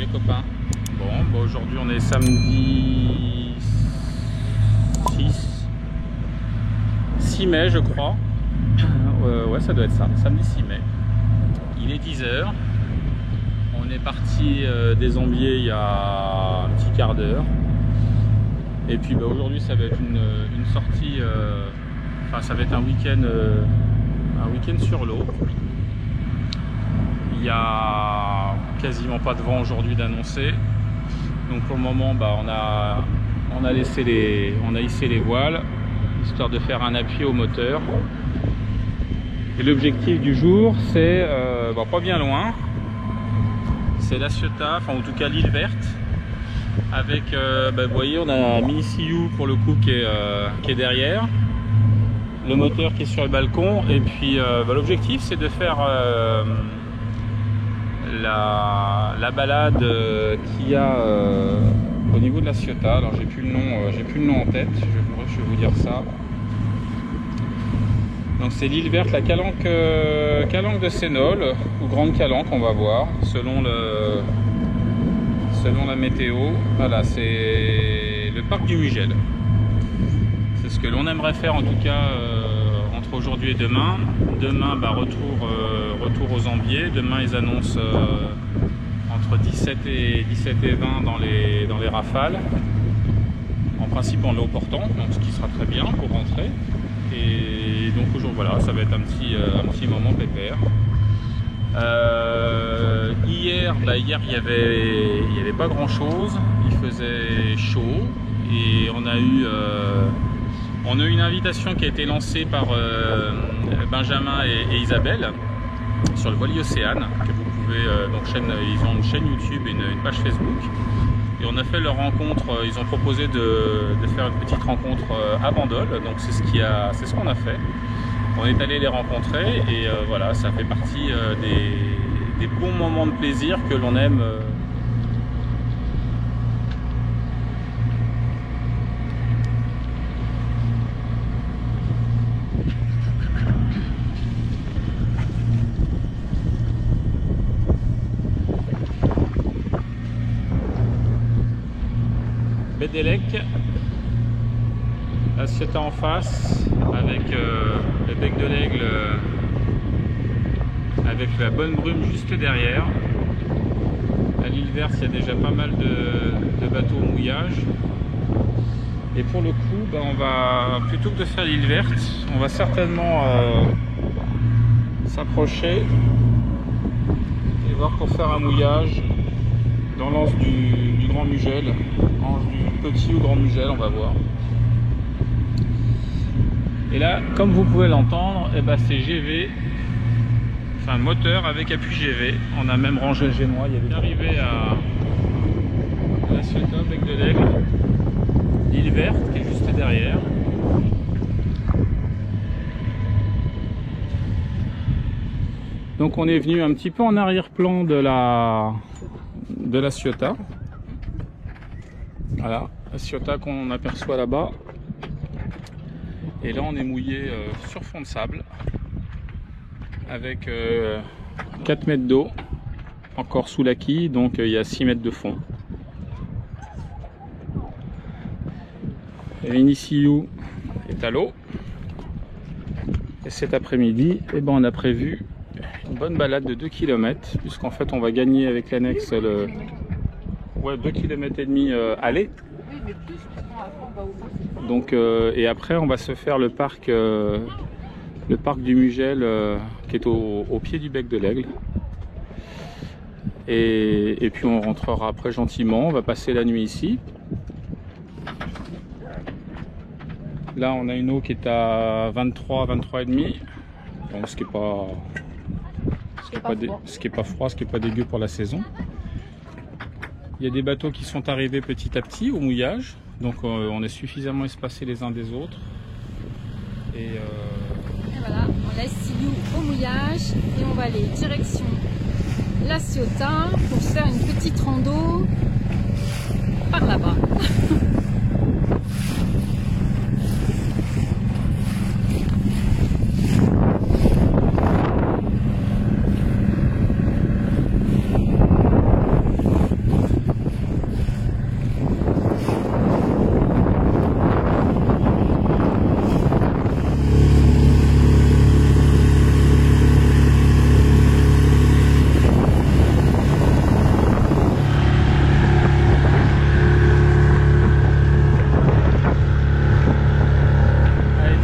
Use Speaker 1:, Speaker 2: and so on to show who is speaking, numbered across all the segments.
Speaker 1: les copains. Bon, aujourd'hui on est samedi 6 mai je crois. Ouais, ça doit être ça, samedi 6 mai. Il est 10 h. On est parti des Ambiers il y a un petit quart d'heure. Et puis aujourd'hui ça va être une sortie, enfin ça va être un week-end sur l'eau. Il n'y a quasiment pas de vent aujourd'hui d'annoncer. Donc pour le moment on a hissé les voiles, histoire de faire un appui au moteur. Et l'objectif du jour c'est, pas bien loin, c'est La Ciotat, enfin en tout cas l'île verte. Avec, vous voyez, on a Mini CU pour le coup qui est derrière, le moteur qui est sur le balcon. Et puis l'objectif c'est de faire la balade qu'il y a au niveau de La Ciotat. Alors j'ai plus le nom en tête, je vais vous dire ça. Donc c'est l'île verte, la Calanque de Sénol, ou Grande Calanque, on va voir, selon la météo. Voilà, c'est le parc du Mugel. C'est ce que l'on aimerait faire en tout cas entre aujourd'hui et demain. Demain, retour aux Ambiers. Demain, ils annoncent entre 17 et 20 dans les rafales. En principe en l'eau portant, donc ce qui sera très bien pour rentrer. Et donc aujourd'hui, voilà, ça va être un petit moment pépère. Hier il y avait pas grand chose, il faisait chaud et on a eu une invitation qui a été lancée par Benjamin et Isabelle sur le Voilier Océane, que vous pouvez ils ont une chaîne YouTube et une page Facebook, et on a fait leur rencontre. Ils ont proposé de faire une petite rencontre à Bandol, donc c'est ce qu'on a fait. On est allé les rencontrer et voilà, ça fait partie des bons moments de plaisir que l'on aime. Bédélec, La Ciotat en face, avec le bec de l'Aigle, avec la bonne brume juste derrière. À l'île verte, il y a déjà pas mal de bateaux au mouillage. Et pour le coup, on va, plutôt que de faire l'île verte, on va certainement s'approcher et voir pour faire un mouillage dans l'anse du Grand Mugel, anse du Petit ou Grand Mugel, on va voir. Et là, comme vous pouvez l'entendre, c'est GV, enfin moteur avec appui GV. On a même rangé le génois. Il y avait arrivé à La Ciotat, bec de l'Aigle, l'île verte qui est juste derrière. Donc on est venu un petit peu en arrière-plan de la Ciotat. Voilà, La Ciotat qu'on aperçoit là-bas. Et là on est mouillé sur fond de sable avec 4 mètres d'eau encore sous la quille, donc il y a 6 mètres de fond. Mini CU est à l'eau. Et cet après-midi, on a prévu une bonne balade de 2 km, puisqu'en fait on va gagner avec l'annexe 2 km et demi aller. Donc et après on va se faire le parc du Mugel qui est au pied du bec de l'Aigle. Et puis on rentrera après gentiment, on va passer la nuit ici. Là on a une eau qui est à 23,5, donc ce qui est pas froid, ce qui est pas dégueu pour la saison. Il y a des bateaux qui sont arrivés petit à petit au mouillage, donc on est suffisamment espacés les uns des autres. Et
Speaker 2: voilà, on laisse Silou au mouillage et on va aller direction La Ciotat pour se faire une petite rando par là-bas.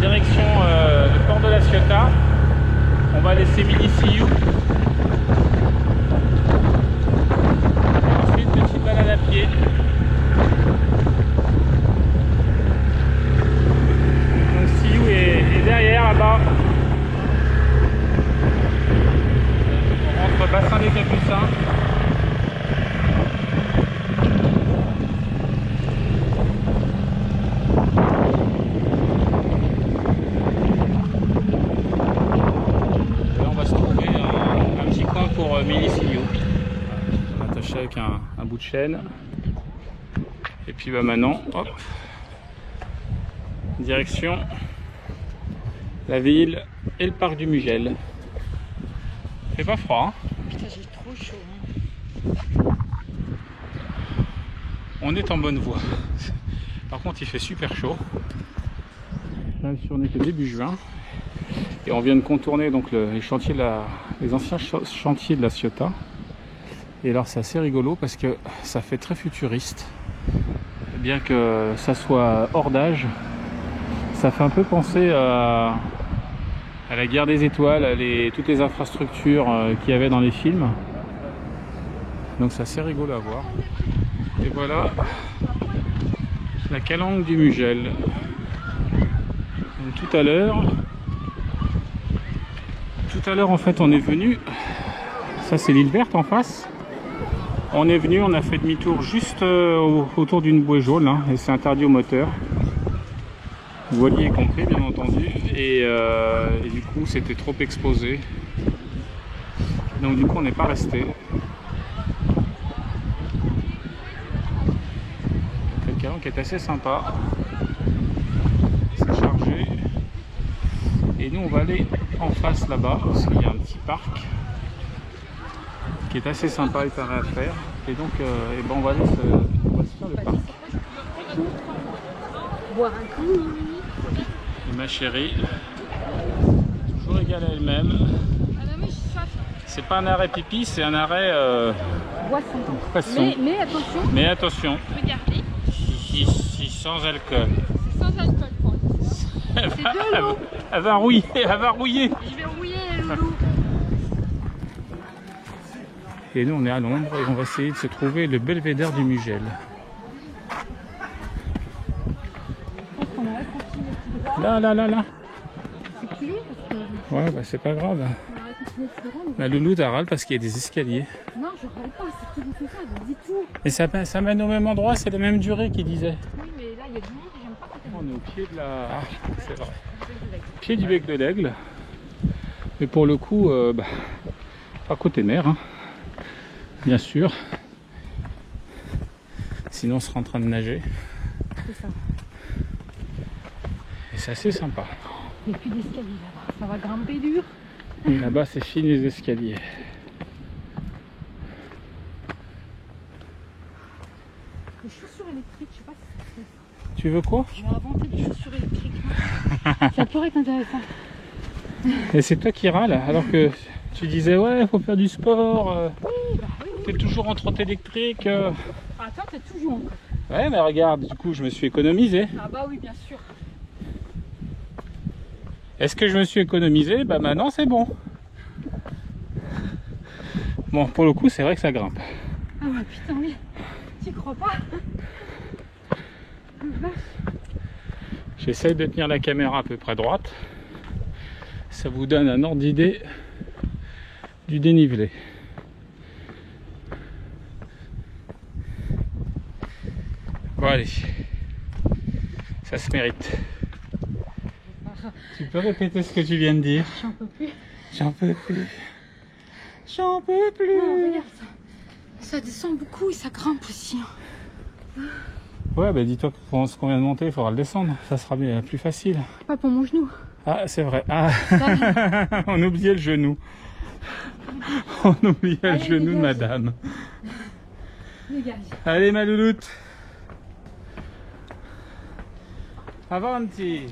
Speaker 1: direction le port de la Ciotat. On va laisser Mini-Sillou. Ensuite, petite balade à pied. Donc Sillou est derrière là-bas. On rentre bassin des Capucins. Mini-Sillou, attaché avec un bout de chaîne. Et puis bah maintenant, hop, direction la ville et le parc du Mugel. C'est pas froid, hein?
Speaker 2: Putain, j'ai trop chaud.
Speaker 1: On est en bonne voie. Par contre, il fait super chaud. Là, on est que début juin. Et on vient de contourner donc les chantiers les anciens chantiers de la Ciotat. Et alors c'est assez rigolo parce que ça fait très futuriste. Bien que ça soit hors d'âge, ça fait un peu penser à la guerre des étoiles, à toutes les infrastructures qu'il y avait dans les films. Donc c'est assez rigolo à voir. Et voilà la calanque du Mugel. Donc, tout à l'heure en fait on est venu, ça c'est l'île verte en face, on est venu, on a fait demi-tour juste autour d'une bouée jaune hein, et c'est interdit aux moteurs, voilier compris bien entendu, et du coup c'était trop exposé, donc du coup on n'est pas resté. Le calanque est assez sympa, c'est chargé. Et nous on va aller en face là-bas parce qu'il y a un petit parc qui est assez sympa et pareil à faire. Et donc on va aller se faire le parc.
Speaker 2: Boire un coup.
Speaker 1: Et ma chérie, toujours égale à elle-même. C'est pas un arrêt pipi, c'est un arrêt boisson.
Speaker 2: Mais attention.
Speaker 1: Mais attention.
Speaker 2: Regardez.
Speaker 1: Si sans alcool.
Speaker 2: C'est sans alcool. C'est de l'eau.
Speaker 1: Elle va rouiller, elle va rouiller.
Speaker 2: Je vais rouiller les loulous.
Speaker 1: Et nous on est à l'ombre et on va essayer de se trouver le belvédère du Mugel. Là.
Speaker 2: C'est clé parce que...
Speaker 1: Ouais bah c'est pas grave. La loulou t'arrale parce qu'il y a des escaliers.
Speaker 2: Non je râle pas, c'est qui vous fait ça, je dis tout.
Speaker 1: Et ça mène au même endroit, c'est la même durée qu'il disait.
Speaker 2: Oui mais là il y a du monde et j'aime pas quand
Speaker 1: on est au pied de la... Ah, c'est vrai. Pied du bec de l'Aigle. Mais pour le coup, pas côté mer, hein. Bien sûr. Sinon on sera en train de nager.
Speaker 2: c'est ça.
Speaker 1: Et c'est assez sympa.
Speaker 2: Il n'y a plus d'escalier là-bas, ça va grimper dur.
Speaker 1: Et là-bas c'est fini les escaliers.
Speaker 2: Les chaussures électriques, je sais pas si c'est ça.
Speaker 1: Tu veux quoi?
Speaker 2: Je vais inventer des chaussures électriques. Ça pourrait être intéressant.
Speaker 1: Et c'est toi qui râles alors que tu disais ouais faut faire du sport.
Speaker 2: Oui.
Speaker 1: T'es toujours en trotte électrique.
Speaker 2: Attends, t'es toujours.
Speaker 1: Ouais mais regarde, du coup je me suis économisé.
Speaker 2: Ah bah oui bien sûr.
Speaker 1: Est-ce que je me suis économisé? Bah maintenant c'est bon. Bon pour le coup c'est vrai que ça grimpe.
Speaker 2: Ah ouais putain oui. T'y crois pas?
Speaker 1: J'essaye de tenir la caméra à peu près droite. Ça vous donne un ordre d'idée du dénivelé. Bon allez, ça se mérite. Tu peux répéter ce que tu viens de dire?
Speaker 2: J'en peux plus.
Speaker 1: J'en peux plus. J'en peux plus.
Speaker 2: Non, regarde ça. Ça descend beaucoup et ça grimpe aussi.
Speaker 1: Ouais bah dis-toi que pour ce qu'on vient de monter, il faudra le descendre. Ça sera bien plus facile.
Speaker 2: Pas pour mon genou.
Speaker 1: Ah c'est vrai. Ah. On oubliait le genou. On oubliait le genou de madame.
Speaker 2: Dégage.
Speaker 1: Allez ma louloute. Avanti.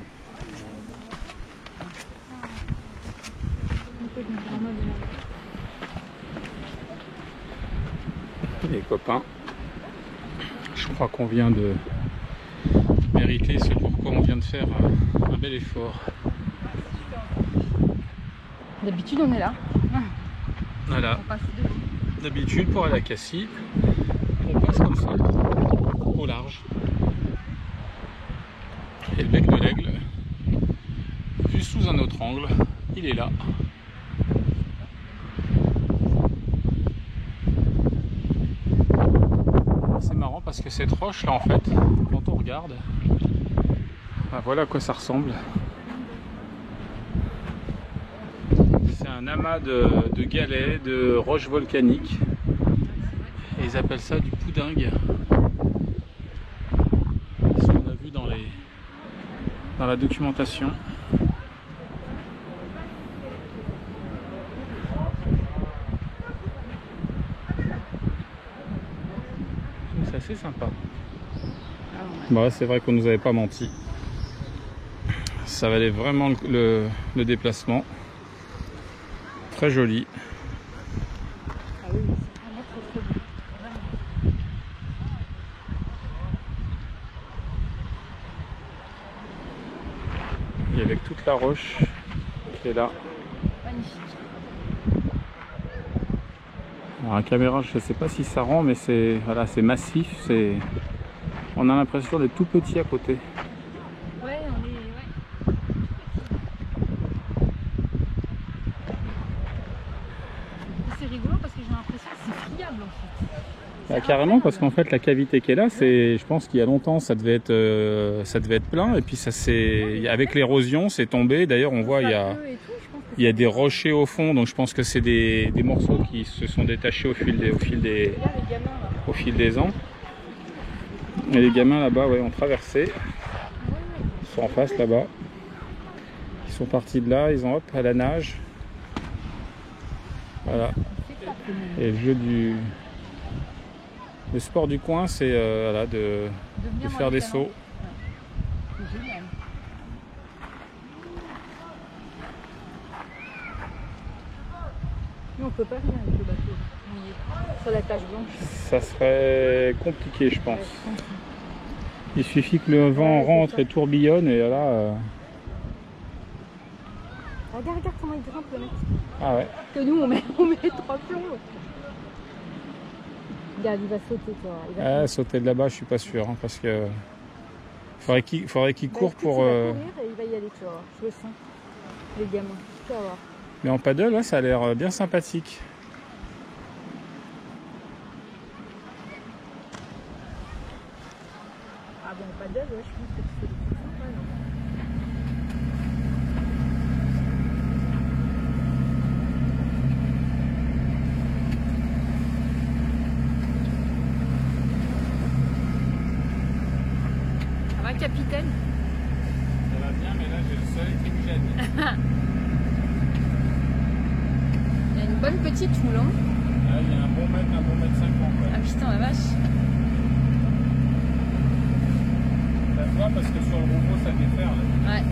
Speaker 1: Les copains, je crois qu'on vient de mériter vérité, c'est pourquoi on vient de faire un bel effort.
Speaker 2: D'habitude, on est là.
Speaker 1: Voilà.
Speaker 2: On passe devant.
Speaker 1: D'habitude, pour aller à Cassis, on passe comme ça, au large. Et le bec de l'Aigle, juste sous un autre angle, il est là. C'est marrant parce que cette roche là, en fait, quand on regarde, ben voilà à quoi ça ressemble. C'est un amas de galets, de roches volcaniques. Et ils appellent ça du poudingue. Ce qu'on a vu dans la documentation. C'est assez sympa. Bah, c'est vrai qu'on nous avait pas menti. Ça valait vraiment le déplacement. Très joli.
Speaker 2: Ah oui, c'est vraiment trop beau.
Speaker 1: Et avec toute la roche qui est là.
Speaker 2: Magnifique.
Speaker 1: Alors, la caméra, je ne sais pas si ça rend, mais c'est voilà, c'est massif. On a l'impression d'être tout petit à côté.
Speaker 2: Ouais, on est. Ouais. C'est rigolo parce que j'ai l'impression que c'est friable en fait.
Speaker 1: Bah, carrément, parce qu'en fait la cavité qui est là, je pense qu'il y a longtemps ça devait être plein, et puis ça avec l'érosion c'est tombé. D'ailleurs on voit il y a des rochers au fond, donc je pense que c'est des morceaux qui se sont détachés au fil des ans. Et les gamins là-bas, ouais, ont traversé. Ils sont en face là-bas. Ils sont partis de là, ils ont hop à la nage. Voilà. Et le sport du coin, c'est voilà, de faire des sauts.
Speaker 2: C'est génial. Nous on peut pas venir avec le bateau mouillé sur la tache blanche.
Speaker 1: Ça serait compliqué, je pense. Il suffit que le vent rentre et tourbillonne, et là.
Speaker 2: Regarde comment il grimpe le mec.
Speaker 1: Ah ouais.
Speaker 2: Que nous on met 3 plombs. Regarde, il va sauter toi.
Speaker 1: Sauter de là-bas, je suis pas sûr, hein, parce que faudrait qu'il court pour.
Speaker 2: Il va courir et il va y aller, tu vois. Je le sens. Les gamins, tu vas voir.
Speaker 1: Mais en paddle, là, ça a l'air bien sympathique.
Speaker 2: Ah bon, paddle, ouais, je pense que c'est des trucs sympas, non? Ça va, capitaine?
Speaker 1: Ça va bien, mais là, j'ai le soleil qui me gêne.
Speaker 2: Il y a une bonne petite houle, hein?
Speaker 1: Là, il y a un bon mètre 50.
Speaker 2: Ah putain, la vache!
Speaker 1: Ça se voit parce que sur le robot, ça déferle.
Speaker 2: Ouais.